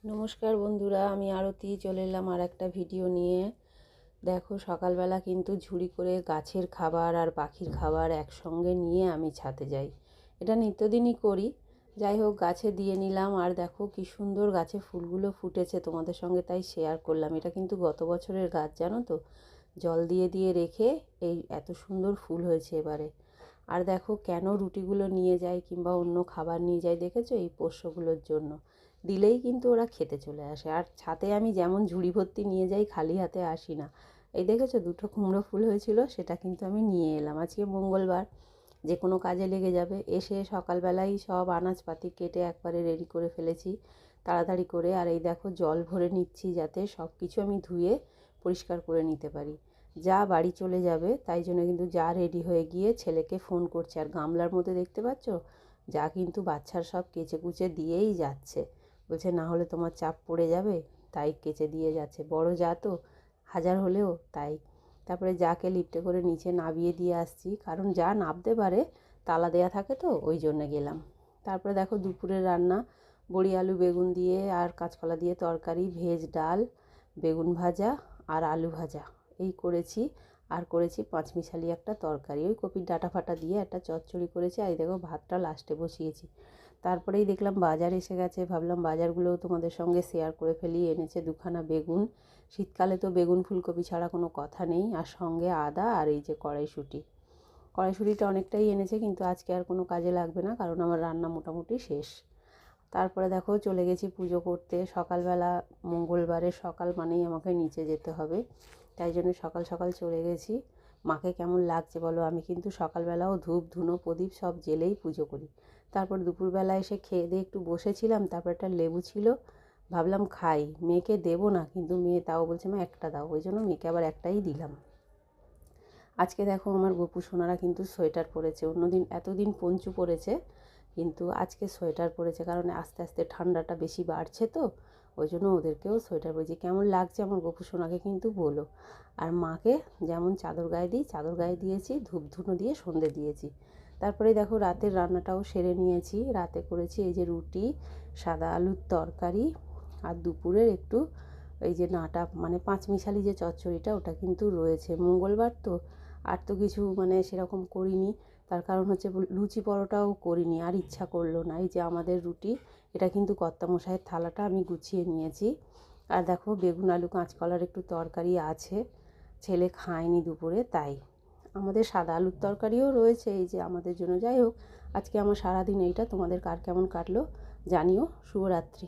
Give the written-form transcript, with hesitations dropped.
নমস্কার বন্ধুরা, আমি আরতি চলে এলাম আর একটা ভিডিও নিয়ে। দেখো, সকালবেলা কিন্তু ঝুড়ি করে গাছের খাবার আর পাখির খাবার একসঙ্গে নিয়ে আমি ছাদে যাই। এটা নিত্যদিনই করি। যাই হোক, গাছে দিয়ে নিলাম। আর দেখো কি সুন্দর গাছে ফুলগুলো ফুটেছে, তোমাদের সঙ্গে তাই শেয়ার করলাম। এটা কিন্তু গত বছরের গাছ, জানো তো। জল দিয়ে দিয়ে রেখে এই এত সুন্দর ফুল হয়েছে এবারে। আর দেখো কেন রুটিগুলো নিয়ে যাই কিংবা অন্য খাবার নিয়ে যাই দেখেছো? এই পোষ্যগুলোর জন্য। দিলেই কিন্তু ওরা খেতে চলে আসে। আর ছাদে আমি যেমন ঝুড়ি ভর্তি নিয়ে যাই, খালি হাতে আসি না। এই দেখেছো, দুটো কুমড়ো ফুল হয়েছিল, সেটা কিন্তু আমি নিয়ে এলাম। আজকে মঙ্গলবার, যে কোনো কাজে লেগে যাবে। এসে সকালবেলাই সব আনাজপাতি কেটে একবারে রেডি করে ফেলেছি তাড়াতাড়ি করে। আর এই দেখো, জল ভরে নিচ্ছি যাতে সব কিছু আমি ধুয়ে পরিষ্কার করে নিতে পারি। যা বাড়ি চলে যাবে, তাই জন্য কিন্তু যা রেডি হয়ে গিয়ে ছেলেকে ফোন করছে। আর গামলার মধ্যে দেখতে পাচ্ছ, যা কিন্তু বাচ্চার সব কেচে কুচে দিয়েই যাচ্ছে। বলছে না হলে তোমার চাপ পড়ে যাবে, তাই কেচে দিয়ে যাচ্ছে। বড় যা তো, হাজার হলেও তাই। তারপরে যাকে লিফটে করে নিচে নামিয়ে দিয়ে আসছি, কারণ যা নামতে পারে তালা দেয়া থাকে, তো ওই জন্য গেলাম। তারপরে দেখো দুপুরের রান্না, বড়ি আলু বেগুন দিয়ে আর কাঁচকলা দিয়ে তরকারি, ভেজ ডাল, বেগুন ভাজা আর আলু ভাজা, এই করেছি। আর করেছি পাঁচমিশালি একটা তরকারি, ওই কপির ডাঁটা ফাটা দিয়ে একটা চচ্চড়ি করেছি। আর দেখো ভাতটা লাস্টে বসিয়েছি। তারপরেই দেখলাম বাজার এসে গেছে, ভাবলাম বাজারগুলোও তোমাদের সঙ্গে শেয়ার করে ফেলি। এনেছে দুখানা বেগুন। শীতকালে তো বেগুন ফুলকপি ছাড়া কোনো কথা নেই। আর সঙ্গে আদা আর এই যে কড়াইশুঁটি। কড়াইশুঁটিটা অনেকটাই এনেছে, কিন্তু আজকে আর কোনো কাজে লাগবে না, কারণ আমার রান্না মোটামুটি শেষ। তারপরে দেখো চলে গেছি পুজো করতে। সকালবেলা, মঙ্গলবারের সকাল মানেই আমাকে নিচে যেতে হবে, তাই জন্য সকাল সকাল চলে গেছি। মাকে কেমন লাগছে বলো? আমি কিন্তু সকালবেলাও ধূপ ধুনো প্রদীপ সব জ্বেলেই পুজো করি। তারপর দুপুরবেলা এসে খেয়ে দিয়ে একটু বসেছিলাম। তারপর একটা লেবু ছিল, ভাবলাম খাই। মেয়েকে দেবো না, কিন্তু মেয়ে তাও বলছে মা একটা দাও, ওই জন্য মেয়েকে আবার একটাই দিলাম। আজকে দেখো আমার গপু সোনারা কিন্তু সোয়েটার পরেছে। অন্যদিন এতদিন পঞ্চু পরেছে, কিন্তু আজকে সোয়েটার পরেছে, কারণ আস্তে আস্তে ঠান্ডাটা বেশি বাড়ছে, তো ওই জন্য ওদেরকেও সোয়েটার পরেছি। কেমন লাগছে আমার গপু সোনাকে কিন্তু বলো। আর মাকে যেমন চাদর গায়ে দিই, চাদর গায়ে দিয়েছি, ধূপ ধুনো দিয়ে সন্ধে দিয়েছি। তারপরে দেখো রাতের রান্নাটাও সেরে নিয়েছি। রাতে করেছি এই যে রুটি, সাদা আলুর তরকারি, আর দুপুরের একটু এই যে নাটা মানে পাঁচমিশালি যে চচ্চড়িটা, ওটা কিন্তু রয়েছে। মঙ্গলবার তো, আর তো কিছু মানে সেরকম করিনি। তার কারণ হচ্ছে লুচি পরোটাও করিনি, আর ইচ্ছা করলো না। এই যে আমাদের রুটি, এটা কিন্তু কর্তামশাইয়ের থালাটা আমি গুছিয়ে নিয়েছি। আর দেখো বেগুন আলু কাঁচকলার একটু তরকারি আছে, ছেলে খায়নি দুপুরে, তাই। আমাদের সাদা আলুর তরকারিও রয়েছে এই যে আমাদের জন্য। যাই হোক, আজকে আমার সারাদিন এইটা। তোমাদের কার কেমন কাটলো জানিও। শুভরাত্রি।